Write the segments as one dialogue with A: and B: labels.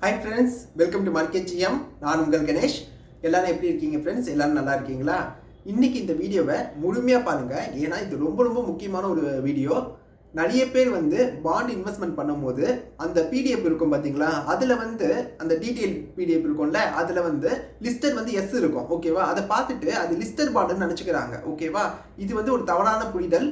A: Hi friends, welcome to market GM. நான் உங்கள் கணேஷ். எல்லாரும் எப்படி இருக்கீங்க ஃப்ரெண்ட்ஸ்? எல்லாரும் நல்லா இருக்கீங்களா? இன்னைக்கு இந்த வீடியோவை முழுமையாக பாருங்க. ஏன்னா இது ரொம்ப ரொம்ப முக்கியமான ஒரு வீடியோ. நிறைய பேர் பாண்ட் இன்வெஸ்ட்மெண்ட் பண்ணும்போது அந்த பிடிஎஃப் இருக்கும் பார்த்தீங்களா, அதில் அந்த டீட்டெயில் பிடிஎஃப் இருக்கும்ல, அதில் லிஸ்டட் எஸ் இருக்கும். ஓகேவா? அதை பார்த்துட்டு அது லிஸ்டட் பாண்டுன்னு நினச்சிக்கிறாங்க. ஓகேவா? இது ஒரு தவறான புரிதல்.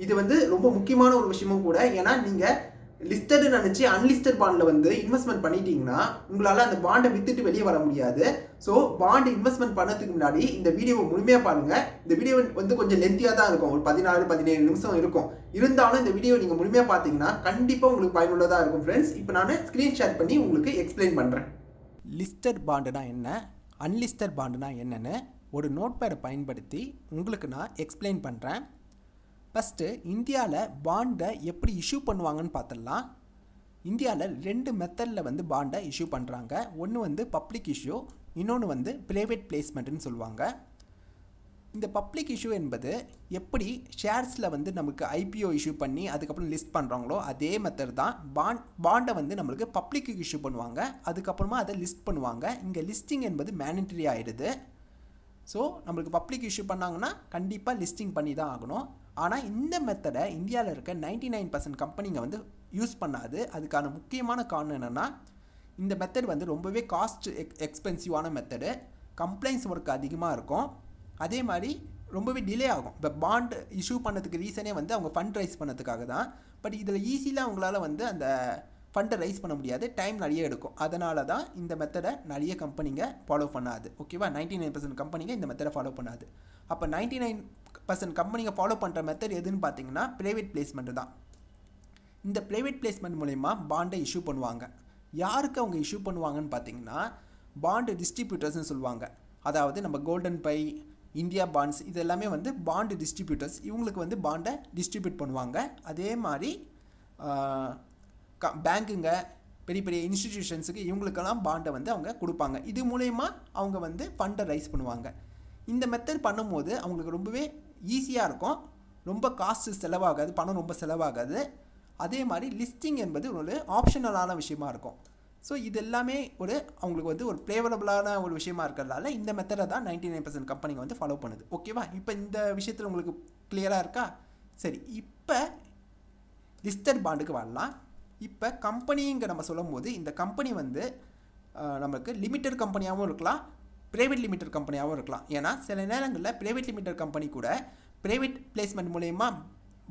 A: இது ரொம்ப முக்கியமான ஒரு விஷயமும் கூட. ஏன்னா நீங்கள் லிஸ்டட் நினச்சி அன்லிஸ்டட் பாண்டில் இன்வெஸ்ட்மெண்ட் பண்ணிட்டீங்கன்னா உங்களால் அந்த பாண்டை வித்துட்டு வெளியே வர முடியாது. ஸோ பாண்ட் இன்வெஸ்ட்மெண்ட் பண்ணதுக்கு முன்னாடி இந்த வீடியோவை முழுமையாக பாருங்கள். இந்த வீடியோ கொஞ்சம் லென்த்தியாக தான் இருக்கும். ஒரு 16-17 நிமிஷம் இருக்கும். இருந்தாலும் இந்த வீடியோ நீங்கள் முழுமையாக பார்த்தீங்கன்னா கண்டிப்பாக உங்களுக்கு பயனுள்ளதாக இருக்கும் ஃப்ரெண்ட்ஸ். இப்போ நான் ஸ்க்ரீன் ஷேர் பண்ணி உங்களுக்கு எக்ஸ்பிளைன் பண்ணுறேன்.
B: லிஸ்டட் பாண்டுனா என்ன, அன்லிஸ்டட் பாண்டுனா என்னன்னு ஒரு நோட் பேரை பயன்படுத்தி உங்களுக்கு நான் எக்ஸ்பிளைன் பண்ணுறேன். ஃபஸ்ட்டு இந்தியாவில் பாண்டை எப்படி இஷ்யூ பண்ணுவாங்கன்னு பார்த்துடலாம். இந்தியாவில் 2 மெத்தடில் பாண்டை இஷ்யூ பண்ணுறாங்க. ஒன்று பப்ளிக் இஷ்யூ, இன்னொன்று ப்ரைவேட் பிளேஸ்மெண்ட்டுன்னு சொல்லுவாங்க. இந்த பப்ளிக் இஷ்யூ என்பது எப்படி ஷேர்ஸில் நமக்கு ஐபிஓ இஷ்யூ பண்ணி அதுக்கப்புறம் லிஸ்ட் பண்ணுறாங்களோ அதே மெத்தட் தான். பாண்டை நம்மளுக்கு பப்ளிக் இஷ்யூ பண்ணுவாங்க, அதுக்கப்புறமா அதை லிஸ்ட் பண்ணுவாங்க. இங்கே லிஸ்டிங் என்பது மேண்டட்டரி ஆகிடுது. ஸோ நம்மளுக்கு பப்ளிக் இஷ்யூ பண்ணாங்கன்னா கண்டிப்பாக லிஸ்டிங் பண்ணி தான் ஆகணும். ஆனால் இந்த மெத்தடை இந்தியாவில் இருக்க 99% கம்பெனிங்க யூஸ் பண்ணாது. அதுக்கான முக்கியமான காரணம் என்னென்னா, இந்த மெத்தட் ரொம்பவே காஸ்ட் எக்ஸ்பென்சிவான மெத்தடு. கம்ப்ளைண்ட்ஸ் ஒர்க் அதிகமாக இருக்கும். அதே மாதிரி ரொம்பவே டிலே ஆகும். இப்போ பாண்ட் இஷ்யூ பண்ணதுக்கு ரீசனே அவங்க ஃபண்ட் ரைஸ் பண்ணதுக்காக தான். பட் இதில் ஈஸியில் அவங்களால அந்த ஃபண்டை ரைஸ் பண்ண முடியாது, டைம் நிறைய எடுக்கும். அதனால தான் இந்த மெத்தடை நிறைய கம்பெனிங்க ஃபாலோ பண்ணாது. ஓகேவா? 99% கம்பெனிங்க இந்த மெத்தடை ஃபாலோ பண்ணாது. அப்போ 99% கம்பெனிங்க ஃபாலோ பண்ணுற மெத்தட் எதுன்னு பார்த்தீங்கன்னா ப்ரைவேட் பிளேஸ்மெண்ட் தான். இந்த ப்ரைவேட் பிளேஸ்மெண்ட் மூலயமா பாண்டை இஷ்யூ பண்ணுவாங்க. யாருக்கு அவங்க இஷ்யூ பண்ணுவாங்கன்னு பார்த்தீங்கன்னா பாண்டு டிஸ்ட்ரிபியூட்டர்ஸ்னு சொல்லுவாங்க. அதாவது நம்ம கோல்டன் பை, இந்தியா பாண்ட்ஸ், இது எல்லாமே பாண்டு டிஸ்ட்ரிபியூட்டர்ஸ். இவங்களுக்கு பாண்டை டிஸ்ட்ரிபியூட் பண்ணுவாங்க. அதே மாதிரி பேங்க்குங்க, பெரிய பெரிய இன்ஸ்டிடியூஷன்ஸுக்கு இவங்களுக்கெல்லாம் பாண்டை அவங்க கொடுப்பாங்க. இது மூலயமா அவங்க ஃபண்டை ரைஸ் பண்ணுவாங்க. இந்த மெத்தட் பண்ணும்போது அவங்களுக்கு ரொம்பவே ஈஸியாக இருக்கும். ரொம்ப காஸ்ட் செலவாகாது, பணம் ரொம்ப செலவாகாது. அதே மாதிரி லிஸ்டிங் என்பது ஒரு ஆப்ஷனலான விஷயமா இருக்கும். ஸோ இது எல்லாமே அவங்களுக்கு ஒரு ஃபேவரபுளான ஒரு விஷயமா இருக்கிறதால இந்த மெத்தடை தான் 99% கம்பெனிங்க ஃபாலோ பண்ணுது. ஓகேவா? இப்போ இந்த விஷயத்தில் உங்களுக்கு கிளியராக இருக்கா? சரி, இப்போ லிஸ்டட் பாண்டுக்கு வரலாம். இப்போ கம்பெனிங்க நம்ம சொல்லும் போது இந்த கம்பெனி நமக்கு லிமிட்டட் கம்பெனியாகவும் இருக்கலாம், ப்ரைவேட் லிமிட்டட் கம்பெனியாகவும் இருக்கலாம். ஏன்னா சில நேரங்களில் ப்ரைவேட் லிமிட்டட் கம்பெனி கூட ப்ரைவேட் பிளேஸ்மெண்ட் மூலயமா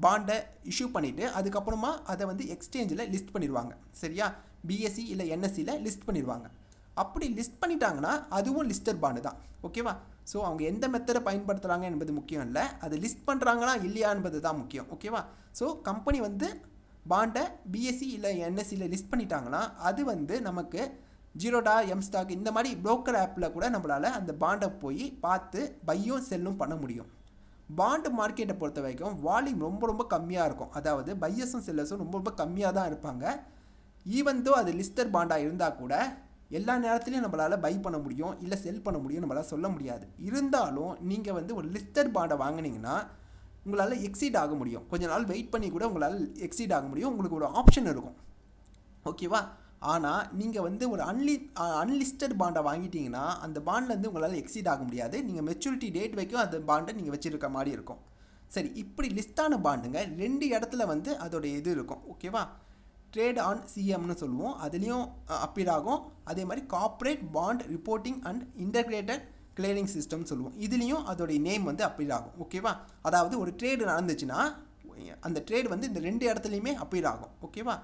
B: பாண்டை இஷ்யூ பண்ணிவிட்டு அதுக்கப்புறமா அதை எக்ஸ்சேஞ்சில் லிஸ்ட் பண்ணிடுவாங்க. சரியா? பிஎஸ்சி இல்லை என்எஸ்சியில் லிஸ்ட் பண்ணிடுவாங்க. அப்படி லிஸ்ட் பண்ணிட்டாங்கன்னா அதுவும் லிஸ்டட் பாண்டு தான். ஓகேவா? ஸோ அவங்க எந்த மெத்தடை பயன்படுத்துகிறாங்க என்பது முக்கியம் இல்லை, அது லிஸ்ட் பண்ணுறாங்களா இல்லையா என்பது தான் முக்கியம். ஓகேவா? ஸோ கம்பெனி பாண்டை பிஎஸ்சி இல்லை என்எஸ்சியில் லிஸ்ட் பண்ணிட்டாங்கன்னா அது நமக்கு ஜீரோடா, எம்ஸ்டாக் இந்த மாதிரி புரோக்கர் ஆப்பில் கூட நம்மளால் அந்த பாண்டை போய் பார்த்து பையும் செல்லும் பண்ண முடியும். பாண்டு மார்க்கெட்டை பொறுத்த வரைக்கும் வால்யூம் ரொம்ப ரொம்ப கம்மியாக இருக்கும். அதாவது பையர்ஸும் செல்லர்ஸும் ரொம்ப ரொம்ப கம்மியாக தான் இருப்பாங்க. ஈவன் தோ அது லிஸ்டட் பாண்டாக இருந்தால் கூட எல்லா நேரத்துலையும் நம்மளால் பை பண்ண முடியும் இல்லை செல் பண்ண முடியும் நம்மளால் சொல்ல முடியாது. இருந்தாலும் நீங்கள் ஒரு லிஸ்டட் பாண்டை வாங்கினீங்கன்னா உங்களால் எக்ஸீட் ஆக முடியும். கொஞ்ச நாள் வெயிட் பண்ணி கூட உங்களால் எக்ஸீட் ஆக முடியும். உங்களுக்கு ஒரு ஆப்ஷன் இருக்கும். ஓகேவா? ஆனால் நீங்கள் ஒரு அன்லிஸ்டட் பாண்டை வாங்கிட்டீங்கன்னா அந்த பாண்ட்லேருந்து உங்களால் எக்ஸீட் ஆக முடியாது. நீங்கள் மெச்சூரிட்டி டேட் வரைக்கும் அந்த பாண்டை நீங்கள் வச்சுருக்க மாதிரி இருக்கும். சரி, இப்படி லிஸ்டான பாண்டுங்க 2 இடத்துல அதோடைய இது இருக்கும். ஓகேவா? ட்ரேட் ஆன் சிஎம்னு சொல்லுவோம், அதுலேயும் அப்பீர் ஆகும். அதே மாதிரி corporate bond reporting and integrated clearing system சொல்லுவோம். இதுலேயும் அதோடைய நேம் அப்பீர் ஆகும். ஓகேவா? அதாவது ஒரு ட்ரேடு நடந்துச்சுன்னா அந்த ட்ரேடு இந்த 2 இடத்துலையுமே அப்பீர் ஆகும். ஓகேவா?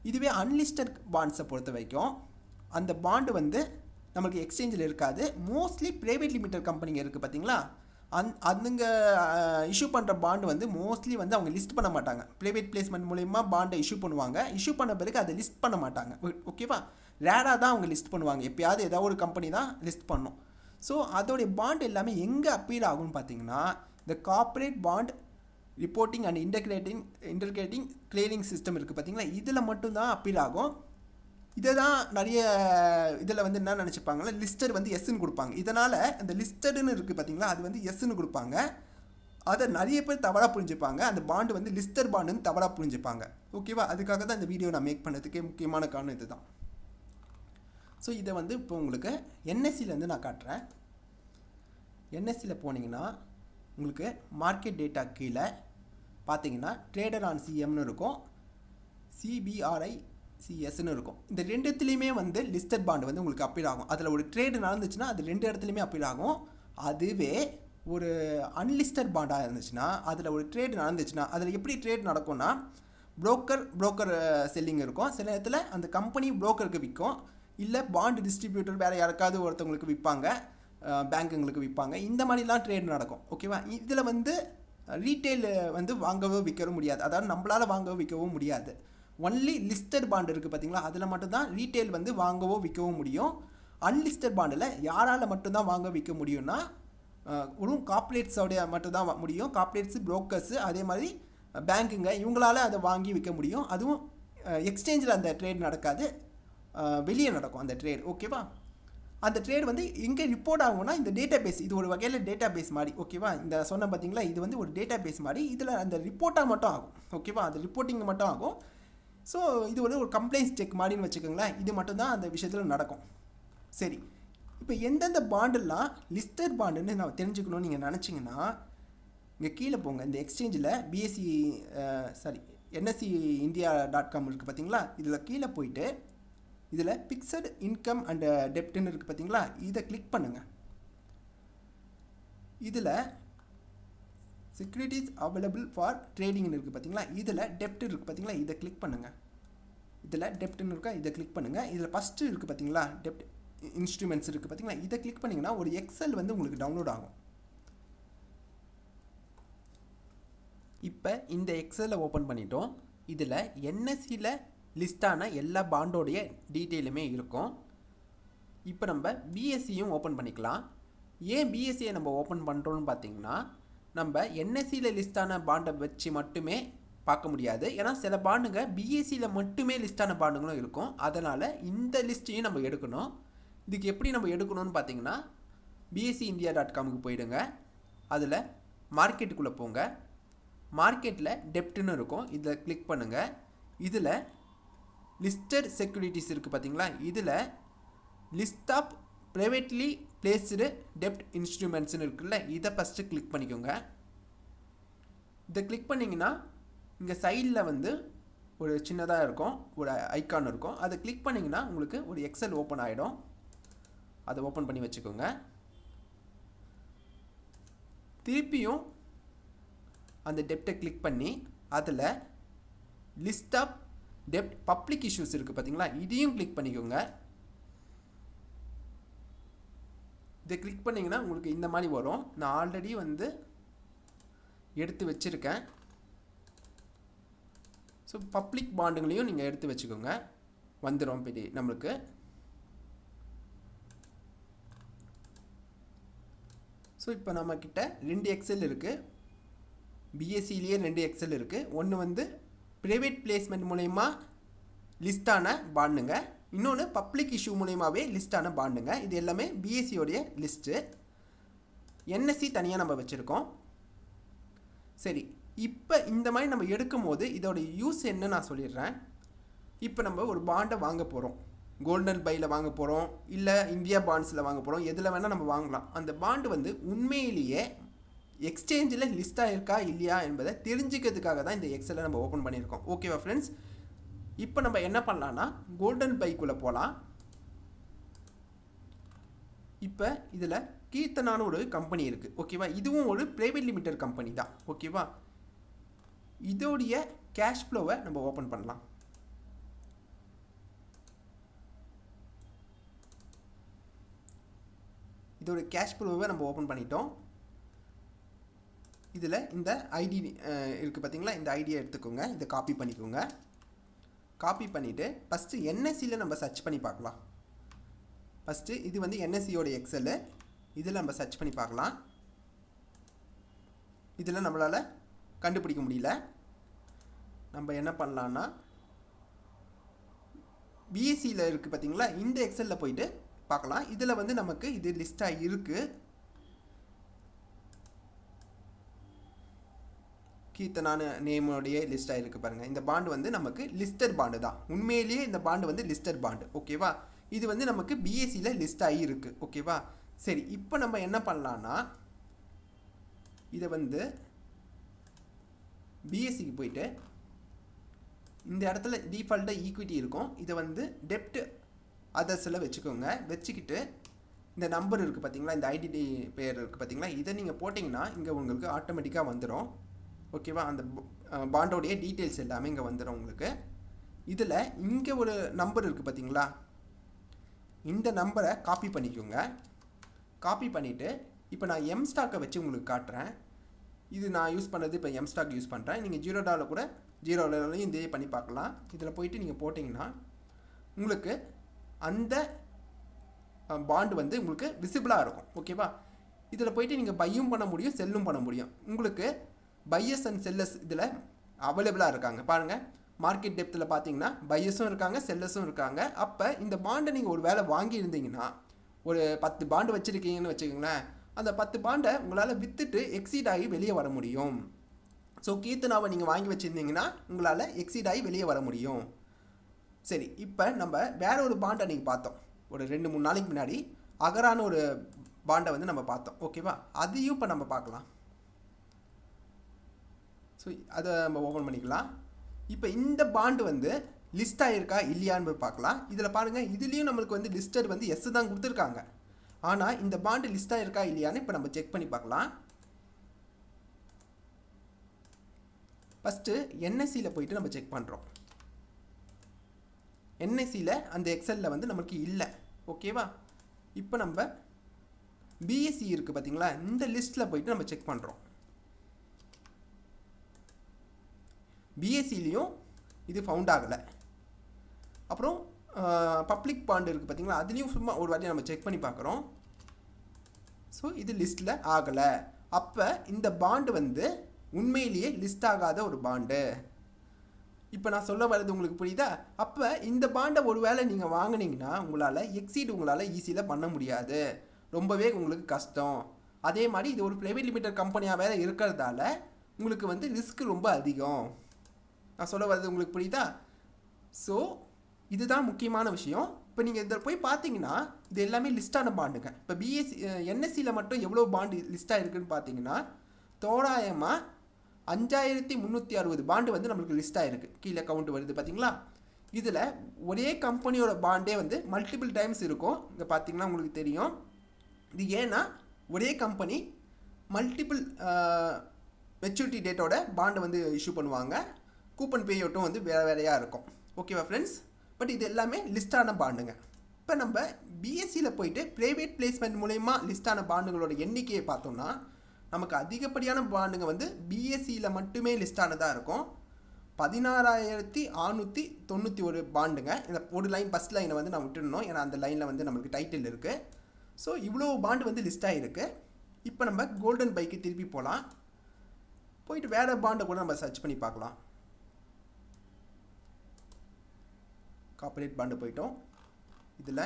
B: இதுவே அன்லிஸ்டட் பாண்ட்ஸை பொறுத்த வரைக்கும் அந்த பாண்டு நமக்கு எக்ஸ்சேஞ்சில் இருக்காது. மோஸ்ட்லி ப்ரைவேட் லிமிட்டட் கம்பெனிங்க இருக்குது பார்த்தீங்களா, அதுங்க இஷ்யூ பண்ணுற பாண்டு மோஸ்ட்லி அவங்க லிஸ்ட் பண்ண மாட்டாங்க. ப்ரைவேட் பிளேஸ்மெண்ட் மூலயமா பாண்டை இஷ்யூ பண்ணுவாங்க. இஷ்யூ பண்ண பிறகு அதை லிஸ்ட் பண்ண மாட்டாங்க. ஓகேவா? ரேராக தான் அவங்க லிஸ்ட் பண்ணுவாங்க. எப்போயாவது ஏதாவது ஒரு கம்பெனி தான் லிஸ்ட் பண்ணும். ஸோ அதோடைய பாண்ட் எல்லாமே எங்கே அப்பீர் ஆகும்னு பார்த்தீங்கன்னா இந்த corporate bond reporting and integrating clearing system இருக்குது பார்த்தீங்களா, இதில் மட்டும்தான் அப்பீல் ஆகும். இதை தான் நிறைய இதில் என்ன நினச்சிப்பாங்களா, லிஸ்டட் எஸ்ன்னு கொடுப்பாங்க. இதனால் அந்த லிஸ்டடுன்னு இருக்குது பார்த்தீங்களா, அது எஸ்ன்னு கொடுப்பாங்க. அதை நிறைய பேர் தவறாக புரிஞ்சுப்பாங்க. அந்த பாண்டு லிஸ்டட் பாண்டுன்னு தவறாக புரிஞ்சுப்பாங்க. ஓகேவா? அதுக்காக தான் இந்த வீடியோ நான் மேக் பண்ணதுக்கே முக்கியமான காரணம் இது தான். ஸோ இதை வந்து இப்போ உங்களுக்கு என்எஸ்சிலேருந்து நான் காட்டுறேன். என்எஸ்சியில் போனீங்கன்னா உங்களுக்கு மார்க்கெட் டேட்டா கீழே பார்த்தீங்கன்னா ட்ரேடர் ஆன் சிஎம்னு இருக்கும், CBRICSன்னு இருக்கும். இந்த ரெண்டுத்துலேயுமே வந்து லிஸ்டட் பாண்டு வந்து உங்களுக்கு அப்பீல் ஆகும். அதில் ஒரு ட்ரேடு நடந்துச்சுன்னா அது ரெண்டு இடத்துலையுமே அப்பீல் ஆகும். அதுவே ஒரு அன்லிஸ்டட் பாண்டாக இருந்துச்சுன்னா, அதில் ஒரு ட்ரேடு நடந்துச்சுன்னா, அதில் எப்படி ட்ரேட் நடக்கும்னா புரோக்கர் செல்லிங் இருக்கும். சில நேரத்தில் அந்த கம்பெனி புரோக்கருக்கு விற்கும், இல்லை பாண்டு டிஸ்ட்ரிபியூட்டர் வேறு யாருக்காவது ஒருத்தவங்களுக்கு விற்பாங்க, பேங்க்குங்களுக்கு விற்பாங்க. இந்த மாதிரிலாம் ட்ரேட் நடக்கும். ஓகேவா? இதில் வந்து ரீட்டெயில் வந்து வாங்கவோ விற்கவும் முடியாது. அதாவது நம்மளால் வாங்கவோ விற்கவும் முடியாது. ஒன்லி லிஸ்டட் பாண்டு இருக்குது பார்த்தீங்களா, அதில் மட்டும்தான் ரீட்டெயில் வந்து வாங்கவோ விற்கவும் முடியும். அன்லிஸ்டட் பாண்டில் யாரால் மட்டும்தான் வாங்க விற்க முடியும்னா ஒரு கார்ப்பரேட்ஸோடைய மட்டும்தான் முடியும். கார்ப்பரேட்ஸு, புரோக்கர்ஸு, அதே மாதிரி பேங்க்குங்க, இவங்களால் அதை வாங்கி விற்க முடியும். அதுவும் எக்ஸ்சேஞ்சில் அந்த ட்ரேட் நடக்காது, வெளியே நடக்கும் அந்த ட்ரேட். ஓகேவா? அந்த ட்ரேட் வந்து எங்கே ரிப்போர்ட் ஆகும்னா இந்த டேட்டா பேஸ், இது ஒரு வகையில் டேட்டா பேஸ் மாதிரி. ஓகேவா? இந்த சொன்ன பார்த்தீங்களா, இது வந்து ஒரு டேட்டா பேஸ் மாதிரி. இதில் அந்த ரிப்போர்ட்டாக மட்டும் ஆகும். ஓகேவா? அந்த ரிப்போர்ட்டிங் மட்டும் ஆகும். ஸோ இது வந்து ஒரு கம்ப்ளைண்ட்ஸ் செக் மாதிரின்னு வச்சுக்கோங்களேன். இது மட்டும்தான் அந்த விஷயத்தில் நடக்கும். சரி, இப்போ எந்தெந்த பாண்டெல்லாம் லிஸ்டட் பாண்டுன்னு நான் தெரிஞ்சுக்கணும்னு நீங்கள் நினச்சிங்கன்னா இங்கே கீழே போங்க. இந்த எக்ஸ்சேஞ்சில் NSE India.com இருக்குது பார்த்தீங்களா, இதில் கீழே போயிட்டு இதில் ஃபிக்ஸட் இன்கம் அண்ட் டெப்ட்னு இருக்குது பார்த்தீங்களா, இதை கிளிக் பண்ணுங்கள். இதில் செக்யூரிட்டிஸ் அவைலபிள் ஃபார் ட்ரேடிங்னு இருக்குது பார்த்தீங்களா, இதில் டெப்ட் இருக்குது பார்த்தீங்களா, இதை கிளிக் பண்ணுங்கள். இதில் டெப்ட்னு இருக்கா, இதை கிளிக் பண்ணுங்கள். இதில் ஃபஸ்ட்டு இருக்குது பார்த்தீங்களா, டெப்ட் இன்ஸ்ட்ருமெண்ட்ஸ் இருக்குது பார்த்தீங்களா, இதை கிளிக் பண்ணிங்கன்னா ஒரு எக்ஸல் வந்து உங்களுக்கு டவுன்லோட் ஆகும். இப்போ இந்த எக்ஸலை ஓப்பன் பண்ணிட்டோம். இதில் என்எஸ்சியில் லிஸ்டான எல்லா பாண்டோடைய டீட்டெயிலுமே இருக்கும். இப்போ நம்ம பிஎஸ்சியும் ஓப்பன் பண்ணிக்கலாம். ஏன் பிஎஸ்சியை நம்ம ஓப்பன் பண்ணுறோன்னு பார்த்தீங்கன்னா, நம்ம என்எஸ்சியில் லிஸ்டான பாண்டை வச்சு மட்டுமே பார்க்க முடியாது. ஏன்னா சில பாண்டுங்க பிஎஸ்சியில் மட்டுமே லிஸ்டான பாண்டுங்களும் இருக்கும். அதனால் இந்த லிஸ்ட்டையும் நம்ம எடுக்கணும். இதுக்கு எப்படி நம்ம எடுக்கணும்னு பார்த்தீங்கன்னா, BSEindia.comக்கு போயிடுங்க. அதில் மார்க்கெட்டுக்குள்ளே போங்க. மார்க்கெட்டில் டெப்ட்னு இருக்கும், இதில் கிளிக் பண்ணுங்கள். இதில் லிஸ்டட் செக்யூரிட்டிஸ் இருக்குது பார்த்தீங்களா, இதில் லிஸ்ட் ஆஃப் ப்ரைவேட்லி பிளேஸ்டு டெப்ட் இன்ஸ்ட்ருமெண்ட்ஸ்னு இருக்குல்ல, இதை ஃபஸ்ட்டு கிளிக் பண்ணிக்கோங்க. இதை கிளிக் பண்ணிங்கன்னா இங்கே சைடில் வந்து ஒரு சின்னதாக இருக்கும், ஒரு ஐக்கான் இருக்கும். அதை கிளிக் பண்ணிங்கன்னா உங்களுக்கு ஒரு எக்ஸல் ஓப்பன் ஆகிடும். அதை ஓப்பன் பண்ணி வச்சுக்கோங்க. திருப்பியும் அந்த டெப்டை கிளிக் பண்ணி அதில் லிஸ்ட் ஆஃப் டெப்ட் பப்ளிக் இஷ்யூஸ் இருக்குது பார்த்தீங்களா, இதையும் கிளிக் பண்ணிக்கோங்க. இதை கிளிக் பண்ணிங்கன்னா உங்களுக்கு இந்த மாதிரி வரும். நான் ஆல்ரெடி வந்து எடுத்து வச்சுருக்கேன். ஸோ பப்ளிக் பாண்டுங்களையும் நீங்கள் எடுத்து வச்சுக்கோங்க, வந்துடும் நம்மளுக்கு. ஸோ இப்போ நம்மக்கிட்ட 2 எக்ஸல் இருக்குது. பிஎஸ்சிலேயே 2 எக்ஸல் இருக்குது. ஒன்று வந்து ப்ரைவேட் பிளேஸ்மெண்ட் மூலயமா லிஸ்டான பாண்டுங்க, இன்னொன்று பப்ளிக் இஷ்யூ மூலயமாவே லிஸ்டான பாண்டுங்க. இது எல்லாமே பிஎஸ்சியோடைய லிஸ்ட்டு. என்எஸ்சி தனியாக நம்ம வச்சுருக்கோம். சரி, இப்போ இந்த மாதிரி நம்ம எடுக்கும் போது இதோட யூஸ் என்ன நான் சொல்லிடுறேன். இப்போ நம்ம ஒரு பாண்டை வாங்க போகிறோம், கோல்டன் பையில் வாங்க போகிறோம், இல்லை இந்தியா பாண்ட்ஸில் வாங்க போகிறோம், எதில் வேணால் நம்ம வாங்கலாம். அந்த பாண்டு வந்து உண்மையிலேயே எக்ஸ்சேஞ்சில் லிஸ்ட்டாக இருக்கா இல்லையா என்பதை தெரிஞ்சுக்கிறதுக்காக தான் இந்த எக்ஸலை நம்ம ஓப்பன் பண்ணியிருக்கோம். ஓகேவா ஃப்ரெண்ட்ஸ்? இப்போ நம்ம என்ன பண்ணலான்னா கோல்டன் பைக்குள்ளே போகலாம். இப்போ இதில் கீர்த்தனான ஒரு கம்பெனி இருக்குது. ஓகேவா? இதுவும் ஒரு ப்ரைவேட் லிமிடெட் கம்பெனி தான். ஓகேவா? இதோடைய கேஷ் ஃப்ளோவை நம்ம ஓப்பன் பண்ணலாம். இதோட கேஷ் ஃப்ளோவை நம்ம ஓப்பன் பண்ணிட்டோம். இதில் இந்த ஐடி இருக்குது பார்த்தீங்களா, இந்த ஐடியை எடுத்துக்கோங்க, இதை காப்பி பண்ணிக்கோங்க. காப்பி பண்ணிவிட்டு ஃபஸ்ட்டு என்எஸ்சியில் நம்ம சர்ச் பண்ணி பார்க்கலாம். ஃபஸ்ட்டு இது வந்து என்எஸ்சியோட எக்ஸலு, இதில் நம்ம சர்ச் பண்ணி பார்க்கலாம். இதில் நம்மளால் கண்டுபிடிக்க முடியல. நம்ம என்ன பண்ணலான்னா பிஎஸ்சியில் இருக்குது பார்த்தீங்களா, இந்த எக்ஸலில் போயிட்டு பார்க்கலாம். இதில் வந்து நமக்கு இது லிஸ்ட்டாக இருக்குது. கீர்த்தனான நேமோடைய லிஸ்ட்டாக இருக்குது பாருங்கள். இந்த பாண்டு வந்து நமக்கு லிஸ்டட் பாண்டு தான். உண்மையிலேயே இந்த பாண்டு வந்து லிஸ்டட் பாண்டு. ஓகேவா? இது வந்து நமக்கு பிஎஸ்சியில் லிஸ்ட் ஆகி இருக்குது. ஓகேவா? சரி, இப்போ நம்ம என்ன பண்ணலான்னா இதை வந்து பிஎஸ்சிக்கு போயிட்டு இந்த இடத்துல டிஃபால்ட்டாக ஈக்விட்டி இருக்கும், இதை வந்து டெப்ட் அதர்ஸில் வச்சுக்கோங்க. வச்சுக்கிட்டு இந்த நம்பர் இருக்குது பார்த்தீங்களா, இந்த ஐடி பேர் இருக்குது பார்த்தீங்களா, இதை நீங்கள் போட்டிங்கன்னா இங்கே உங்களுக்கு ஆட்டோமேட்டிக்காக வந்துடும். ஓகேவா? அந்த பாண்டோடைய டீட்டெயில்ஸ் எல்லாமே இங்கே வந்துடும் உங்களுக்கு. இதில் இங்கே ஒரு நம்பர் இருக்குது பார்த்தீங்களா, இந்த நம்பரை காப்பி பண்ணிக்கோங்க. காப்பி பண்ணிவிட்டு இப்போ நான் எம் ஸ்டாக்கை வச்சு உங்களுக்கு காட்டுறேன். இது நான் யூஸ் பண்ணது இப்போ எம் ஸ்டாக் யூஸ் பண்ணுறேன். நீங்கள் $0 கூட $0 இதே பண்ணி பார்க்கலாம். இதில் போயிட்டு நீங்கள் போட்டிங்கன்னா உங்களுக்கு அந்த பாண்டு வந்து உங்களுக்கு விசிபிளாக இருக்கும். ஓகேவா? இதில் போயிட்டு நீங்கள் பையும் பண்ண முடியும், செல்லும் பண்ண முடியும். உங்களுக்கு பையர்ஸ் அண்ட் செல்லர்ஸ் இதில் அவைலபிளாக இருக்காங்க. பாருங்கள், மார்க்கெட் டெப்த்தில் பார்த்தீங்கன்னா பையர்ஸும் இருக்காங்க, செல்லர்ஸும் இருக்காங்க. அப்போ இந்த பாண்டை நீங்கள் ஒரு வேளை வாங்கியிருந்தீங்கன்னா, ஒரு 10 பாண்டு வச்சுருக்கீங்கன்னு வச்சுக்கோங்களேன், அந்த 10 பாண்டை உங்களால் விற்றுட்டு எக்ஸீட் ஆகி வெளியே வர முடியும். ஸோ கீர்த்தனாவை நீங்கள் வாங்கி வச்சுருந்தீங்கன்னா உங்களால் எக்ஸீட் ஆகி வெளியே வர முடியும். சரி, இப்போ நம்ம வேற ஒரு பாண்டை நீங்கள் பார்த்தோம் ஒரு 2-3 நாளைக்கு முன்னாடி. அகரான ஒரு பாண்டை வந்து நம்ம பார்த்தோம். ஓகேவா? அதையும் இப்போ நம்ம பார்க்கலாம். ஸோ அதை நம்ம ஓப்பன் பண்ணிக்கலாம். இப்போ இந்த பாண்டு வந்து லிஸ்ட் ஆகிருக்கா இல்லையான்னு பார்க்கலாம். இதில் பாருங்கள், இதுலேயும் நம்மளுக்கு வந்து லிஸ்டட் வந்து எஸ் தான் கொடுத்துருக்காங்க. ஆனால் இந்த பாண்டு லிஸ்ட் ஆகிருக்கா இல்லையான்னு இப்போ நம்ம செக் பண்ணி பார்க்கலாம். ஃபஸ்ட்டு என்எஸ்சியில் போயிட்டு நம்ம செக் பண்ணுறோம். என்எஸ்சியில் அந்த எக்ஸலில் வந்து நமக்கு இல்லை. ஓகேவா? இப்போ நம்ம பிஎஸ்சி இருக்குது பார்த்தீங்களா, இந்த லிஸ்ட்டில் போயிட்டு நம்ம செக் பண்ணுறோம். பிஎஸ்சிலையும் இது ஃபவுண்ட் ஆகலை. அப்புறம் பப்ளிக் பாண்டு இருக்குது பார்த்தீங்களா, அதுலேயும் சும்மா ஒரு வாட்டி நம்ம செக் பண்ணி பார்க்குறோம். ஸோ இது லிஸ்ட்டில் ஆகலை. அப்போ இந்த பாண்டு வந்து உண்மையிலேயே லிஸ்ட் ஆகாத ஒரு பாண்டு. இப்போ நான் சொல்ல வர்றது உங்களுக்கு புரியுதா? அப்போ இந்த பாண்டை ஒரு வேளை நீங்கள் வாங்கினீங்கன்னா உங்களால் எக்ஸீட் உங்களால் ஈஸியில் பண்ண முடியாது, ரொம்பவே உங்களுக்கு கஷ்டம். அதே மாதிரி இது ஒரு ப்ரைவேட் லிமிடெட் கம்பெனியாக வேறு இருக்கிறதால உங்களுக்கு வந்து ரிஸ்க் ரொம்ப அதிகம். நான் சொல்ல வர்றது உங்களுக்கு புரியுதா? ஸோ இதுதான் முக்கியமான விஷயம். இப்போ நீங்கள் இதில் போய் பார்த்தீங்கன்னா இது எல்லாமே லிஸ்டான பாண்டுங்க. இப்போ என்எஸ்சியில் மட்டும் எவ்வளோ பாண்டு லிஸ்ட்டாக இருக்குதுன்னு பார்த்தீங்கன்னா தோராயமாக 5360 பாண்டு வந்து நம்மளுக்கு லிஸ்ட் ஆகிருக்கு. கீழே கவுண்ட் வருது பார்த்தீங்களா? இதில் ஒரே கம்பெனியோட பாண்டே வந்து மல்டிபிள் டைம்ஸ் இருக்கும். இங்கே பார்த்தீங்கன்னா உங்களுக்கு தெரியும். இது ஏன்னா ஒரே கம்பெனி மல்டிபிள் மெச்சூரிட்டி டேட்டோட பாண்டை வந்து இஷ்யூ பண்ணுவாங்க. கூப்பன் பேயோட்டும் வந்து வேறு வேறையாக இருக்கும். ஓகேவா ஃப்ரெண்ட்ஸ்? பட் இது எல்லாமே லிஸ்டான பாண்டுங்க. இப்போ நம்ம பிஎஸ்சியில் போயிட்டு ப்ரைவேட் பிளேஸ்மெண்ட் மூலயமா லிஸ்டான பாண்டுகளோட எண்ணிக்கையை பார்த்தோம்னா நமக்கு அதிகப்படியான பாண்டுங்க வந்து பிஎஸ்சியில் மட்டுமே லிஸ்டானதாக இருக்கும். 16691 பாண்டுங்க. இந்த ஒரு லைன் ஃபஸ்ட் லைனை வந்து நான் விட்டுடணும், ஏன்னா அந்த லைனில் வந்து நம்மளுக்கு டைட்டில் இருக்குது. ஸோ இவ்வளோ பாண்டு வந்து லிஸ்ட் ஆகிருக்கு. இப்போ நம்ம கோல்டன் பைக்கு திருப்பி போகலாம். போயிட்டு வேறு பாண்டை கூட நம்ம சர்ச் பண்ணி பார்க்கலாம். கார்ப்பரேட் பாண்டு போயிட்டோம். இதில்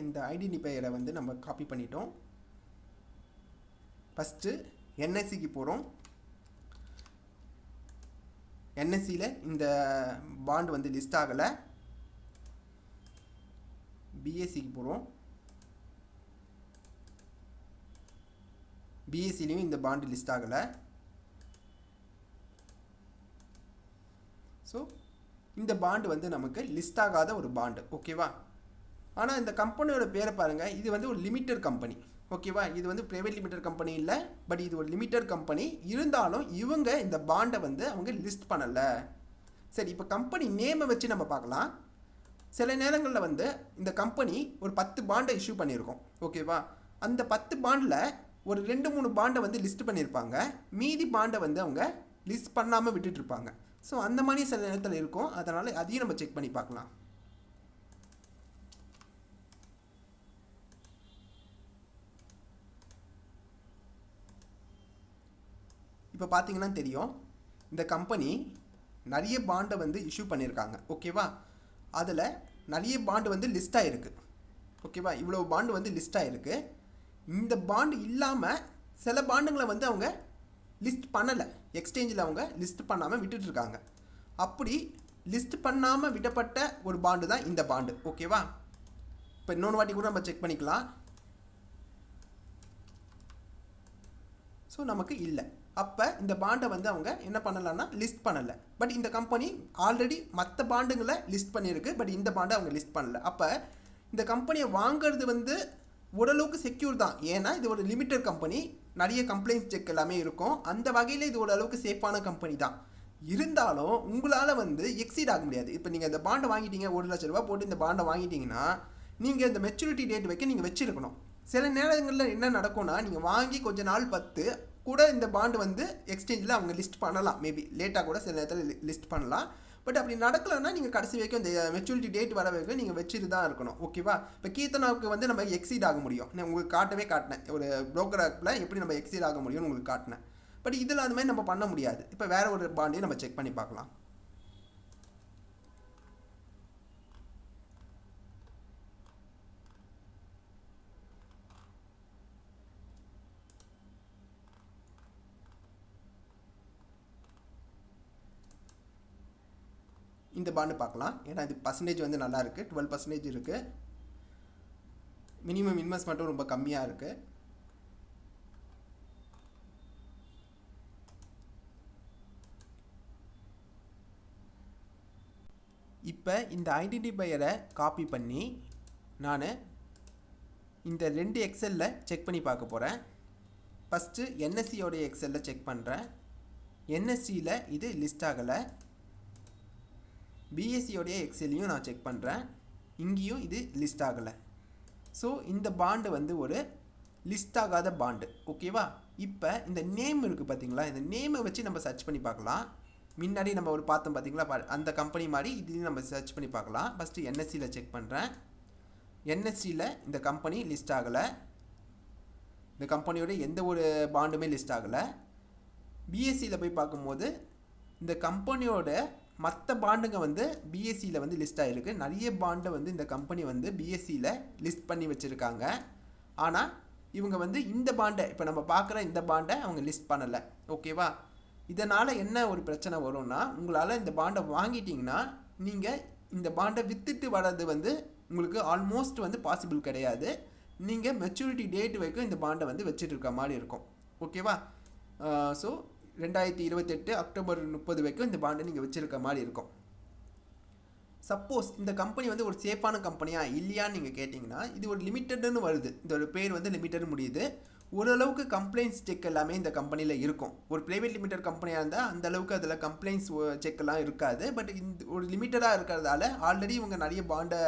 B: இந்த ஐடென்டிஃபையரை வந்து நம்ம காப்பி பண்ணிட்டோம். ஃபஸ்ட்டு என்எஸ்சிக்கு போகிறோம். என்எஸ்சியில் இந்த பாண்டு வந்து லிஸ்ட் ஆகலை. பிஎஸ்சிக்கு போகிறோம். பிஎஸ்சிலையும் இந்த பாண்டு லிஸ்ட் ஆகலை. ஸோ இந்த பாண்டு வந்து நமக்கு லிஸ்ட் ஆகாத ஒரு பாண்டு. ஓகேவா? ஆனால் இந்த கம்பெனியோட பேரை பாருங்கள், இது வந்து ஒரு லிமிட்டட் கம்பெனி. ஓகேவா? இது வந்து ப்ரைவேட் லிமிடெட் கம்பெனி இல்லை, பட் இது ஒரு லிமிட்டட் கம்பெனி. இருந்தாலும் இவங்க இந்த பாண்டை வந்து அவங்க லிஸ்ட் பண்ணலை. சரி, இப்போ கம்பெனி நேமை வச்சு நம்ம பார்க்கலாம். சில நேரங்களில் வந்து இந்த கம்பெனி ஒரு 10 பாண்டை இஷ்யூ பண்ணியிருக்கோம். ஓகேவா? அந்த 10 பாண்டில் ஒரு 2-3 பாண்டை வந்து லிஸ்ட் பண்ணியிருப்பாங்க, மீதி பாண்டை வந்து அவங்க லிஸ்ட் பண்ணாமல் விட்டுட்ருப்பாங்க. ஸோ அந்த மாதிரி சில நேரத்தில் இருக்கும். அதனால் அதையும் நம்ம செக் பண்ணி பார்க்கலாம். இப்போ பார்த்தீங்கன்னா தெரியும், இந்த கம்பெனி நிறைய பாண்டை வந்து இஷ்யூ பண்ணியிருக்காங்க. ஓகேவா? அதில் நிறைய பாண்டு வந்து லிஸ்ட் ஆகிருக்கு. ஓகேவா, இவ்வளோ பாண்டு வந்து லிஸ்ட் ஆகிருக்கு. இந்த பாண்டு இல்லாமல் சில பாண்டுங்களை வந்து அவங்க லிஸ்ட் பண்ணலை, எக்ஸ்சேஞ்சில் அவங்க லிஸ்ட் பண்ணாமல் விட்டுட்ருக்காங்க. அப்படி லிஸ்ட் பண்ணாமல் விடப்பட்ட ஒரு பாண்டு தான் இந்த பாண்டு. ஓகேவா, இப்போ இன்னொன்று வாட்டி கூட நம்ம செக் பண்ணிக்கலாம். ஸோ நமக்கு இல்லை. அப்போ இந்த பாண்டை வந்து அவங்க என்ன பண்ணலான்னா லிஸ்ட் பண்ணலை. பட் இந்த கம்பெனி ஆல்ரெடி மற்ற பாண்டுங்களை லிஸ்ட் பண்ணியிருக்கு, பட் இந்த பாண்டை அவங்க லிஸ்ட் பண்ணலை. அப்போ இந்த கம்பெனியை வாங்கிறது வந்து ஓரளவுக்கு செக்யூர் தான். ஏன்னா இது ஒரு லிமிட்டட் கம்பெனி, நிறைய கம்ப்ளைண்ட்ஸ் செக் எல்லாமே இருக்கும். அந்த வகையில் இது ஓரளவுக்கு சேஃபான கம்பெனி தான். இருந்தாலும் உங்களால் வந்து எக்ஸீட் ஆக முடியாது. இப்போ நீங்கள் இந்த பாண்டை வாங்கிட்டீங்க, 1 லட்ச ரூபா போட்டு இந்த பாண்டை வாங்கிட்டீங்கன்னா நீங்கள் இந்த மெச்சூரிட்டி டேட் வைக்க நீங்கள் வச்சுருக்கணும். சில நேரங்களில் என்ன நடக்கும்னா, நீங்கள் வாங்கி கொஞ்ச நாள் பத்து கூட இந்த பாண்டு வந்து எக்ஸ்சேஞ்சில் அவங்க லிஸ்ட் பண்ணலாம். மேபி லேட்டாக கூட சில நேரத்தில் லிஸ்ட் பண்ணலாம். பட் அப்படி நடக்கலைன்னா நீங்கள் கடைசி வரைக்கும் இந்த மெச்சூரிட்டி டேட் வர வரைக்கும் நீங்கள் வச்சுட்டு தான் இருக்கணும். ஓகேவா, இப்போ கீர்த்தனாவுக்கு வந்து நம்ம எக்ஸீட் ஆக முடியும். நான் உங்களுக்கு காட்டினேன் ஒரு ப்ரோக்கர் ஆப்பில் எப்படி நம்ம எக்ஸீட் ஆக முடியும்னு உங்களுக்கு காட்டினேன். பட் இதில் அந்த மாதிரி நம்ம பண்ண முடியாது. இப்போ வேறு ஒரு பாண்டையும் நம்ம செக் பண்ணி பார்க்கலாம். இந்த பாண்டு பார்க்கலாம். ஏன்னா இது பர்சன்டேஜ் வந்து நல்லா இருக்குது, 12% இருக்குது. மினிமம் இன்வெஸ்ட்மெண்ட்டும் ரொம்ப கம்மியாக இருக்குது. இப்போ இந்த ஐடென்டிஃபையரை காப்பி பண்ணி நான் இந்த 2 எக்ஸலில் செக் பண்ணி பார்க்க போகிறேன். ஃபஸ்ட்டு என்எஸ்சியோடைய எக்ஸலில் செக் பண்ணுறேன். என்எஸ்சியில் இது லிஸ்ட் ஆகலை. பிஎஸ்சியோடைய எக்ஸலையும் நான் செக் பண்ணுறேன், இங்கேயும் இது லிஸ்ட் ஆகலை. ஸோ இந்த பாண்டு வந்து ஒரு லிஸ்ட் ஆகாத பாண்டு. ஓகேவா, இப்போ இந்த நேம் இருக்குது பார்த்தீங்களா, இந்த நேமை வச்சு நம்ம சர்ச் பண்ணி பார்க்கலாம். முன்னாடி நம்ம ஒரு பார்த்தோம் பார்த்தீங்களா, அந்த கம்பெனி மாதிரி இதையும் நம்ம சர்ச் பண்ணி பார்க்கலாம். ஃபஸ்ட்டு என்எஸ்சியில் செக் பண்ணுறேன். என்எஸ்சியில் இந்த கம்பெனி லிஸ்ட் ஆகலை. இந்த கம்பெனியோட எந்த ஒரு பாண்டுமே லிஸ்ட் ஆகலை. பிஎஸ்சியில் போய் பார்க்கும்போது இந்த கம்பெனியோட மற்ற பாண்டுங்க வந்து பிஎஸ்சியில் வந்து லிஸ்ட் ஆகிருக்கு. நிறைய பாண்டை வந்து இந்த கம்பெனி வந்து பிஎஸ்சியில் லிஸ்ட் பண்ணி வச்சுருக்காங்க. ஆனால் இவங்க வந்து இந்த பாண்டை, இப்போ நம்ம பார்க்குற இந்த பாண்டை அவங்க லிஸ்ட் பண்ணலை. ஓகேவா, இதனால் என்ன ஒரு பிரச்சனை வரும்னா, உங்களால் இந்த பாண்டை வாங்கிட்டிங்கன்னா நீங்கள் இந்த பாண்டை விற்றுட்டு வர்றது வந்து உங்களுக்கு ஆல்மோஸ்ட் வந்து பாசிபிள் கிடையாது. நீங்கள் மெச்சூரிட்டி டேட் வரைக்கும் இந்த பாண்டை வந்து வச்சுட்டு இருக்க மாதிரி இருக்கும். ஓகேவா, ஸோ 2028 அக்டோபர் 30 வரைக்கும் இந்த பாண்டை நீங்கள் வச்சுருக்க மாதிரி இருக்கும். சப்போஸ் இந்த கம்பெனி வந்து ஒரு சேஃபான கம்பெனியா இல்லையான்னு நீங்கள் கேட்டிங்கன்னா, இது ஒரு லிமிட்டட்னு வருது. இந்த ஒரு பேர் வந்து லிமிட்டட் முடியுது. ஓரளவுக்கு கம்ப்ளைண்ட்ஸ் செக் எல்லாமே இந்த கம்பெனியில் இருக்கும். ஒரு ப்ரைவேட் லிமிட்டட் கம்பெனியாக இருந்தால் அந்தளவுக்கு அதில் கம்ப்ளைண்ட்ஸ் செக்கெல்லாம் இருக்காது. பட் இந்த ஒரு லிமிட்டடாக இருக்கிறதால ஆல்ரெடி இவங்க நிறைய பாண்டை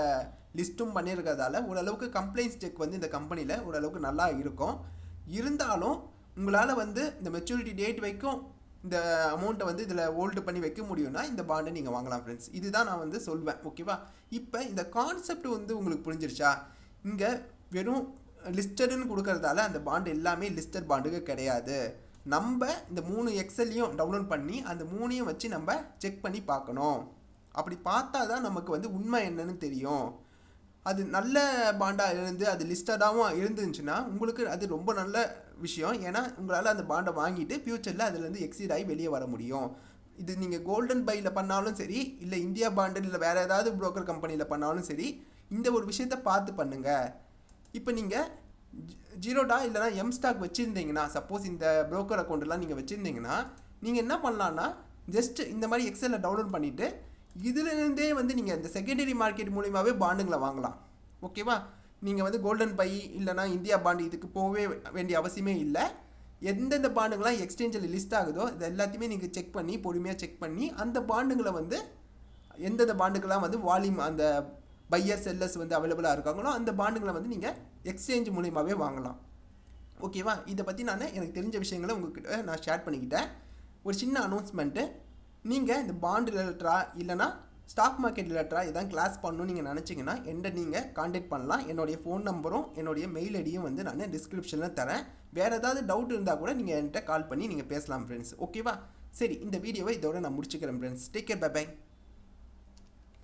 B: லிஸ்ட்டும் பண்ணியிருக்கிறதால ஓரளவுக்கு கம்ப்ளைண்ட்ஸ் செக் வந்து இந்த கம்பெனியில் ஓரளவுக்கு நல்லா இருக்கும். இருந்தாலும் உங்களால் வந்து இந்த மெச்சூரிட்டி டேட் வரைக்கும் இந்த அமௌண்ட்டை வந்து இதில் ஹோல்டு பண்ணி வைக்க முடியும்னா இந்த பாண்டை நீங்கள் வாங்கலாம் ஃப்ரெண்ட்ஸ். இதுதான் நான் வந்து சொல்வேன். ஓகேவா, இப்போ இந்த கான்செப்ட் வந்து உங்களுக்கு புரிஞ்சிருச்சா? இங்கே வெறும் லிஸ்டடுன்னு கொடுக்கறதால அந்த பாண்டு எல்லாமே லிஸ்டட் பாண்டுக்கு கிடையாது. நம்ம இந்த 3 எக்ஸல்லையும் டவுன்லோட் பண்ணி அந்த 3ஐயும் வச்சு நம்ம செக் பண்ணி பார்க்கணும். அப்படி பார்த்தா தான் நமக்கு வந்து உண்மை என்னன்னு தெரியும். அது நல்ல பாண்டாக இருந்து அது லிஸ்டடாகவும் இருந்துச்சுன்னா உங்களுக்கு அது ரொம்ப நல்ல விஷயம். ஏன்னா உங்களால் அந்த பாண்டை வாங்கிட்டு ஃப்யூச்சரில் அதுலேருந்து எக்ஸீட் ஆகி வெளியே வர முடியும். இது நீங்கள் கோல்டன் பையில் பண்ணாலும் சரி, இல்லை இந்தியா பாண்டு இல்லை வேறு ஏதாவது புரோக்கர் கம்பெனியில் பண்ணாலும் சரி, இந்த ஒரு விஷயத்தை பார்த்து பண்ணுங்கள். இப்போ நீங்கள் ஜீரோடா இல்லைனா எம்ஸ்டாக் வச்சுருந்தீங்கன்னா, சப்போஸ் இந்த புரோக்கர் அக்கௌண்ட்டெலாம் நீங்கள் வச்சுருந்தீங்கன்னா, நீங்கள் என்ன பண்ணலான்னா ஜஸ்ட் இந்த மாதிரி எக்ஸலில் டவுன்லோட் பண்ணிவிட்டு இதிலிருந்தே வந்து நீங்கள் இந்த செகண்டரி மார்க்கெட் மூலியமாகவே பாண்டுங்களை வாங்கலாம். ஓகேவா, நீங்கள் வந்து கோல்டன் பை இல்லைனா இந்தியா பாண்டு இதுக்கு போகவே வேண்டிய அவசியமே இல்லை. எந்தெந்த பாண்டுங்களாம் எக்ஸ்சேஞ்சில் லிஸ்ட் ஆகுதோ இது எல்லாத்தையுமே நீங்கள் செக் பண்ணி பொறுமையாக செக் பண்ணி அந்த பாண்டுங்களை வந்து எந்தெந்த பாண்டுக்கெல்லாம் வந்து வால்யூம் அந்த பையர் செல்லர்ஸ் வந்து அவைலபிளாக இருக்காங்களோ அந்த பாண்டுங்களை வந்து நீங்கள் எக்ஸ்சேஞ்ச் மூலியமாகவே வாங்கலாம். ஓகேவா, இதை பற்றி எனக்கு தெரிஞ்ச விஷயங்களை உங்கள்கிட்ட நான் ஷேர் பண்ணிக்கிட்டேன். ஒரு சின்ன அனௌன்ஸ்மெண்ட்டு, நீங்கள் இந்த பாண்டு ரிலேட்டடாக இல்லைனா ஸ்டாக் மார்க்கெட் ரிலேட்டடாக இதான் கிளாஸ் பண்ணணும்னு நீங்கள் நினச்சிங்கன்னா என்னை நீங்கள் காண்டாக்ட் பண்ணலாம். என்னுடைய ஃபோன் நம்பரும் என்னுடைய மெயில் ஐடியும் வந்து நான் டிஸ்கிரிப்ஷனில் தரேன். வேறு ஏதாவது டவுட் இருந்தால் கூட நீங்கள் என்கிட்ட கால் பண்ணி நீங்கள் பேசலாம் ஃப்ரெண்ட்ஸ். ஓகேவா, சரி, இந்த வீடியோவை இதோட நான் முடிச்சுக்கிறேன் friends. Take care, bye by.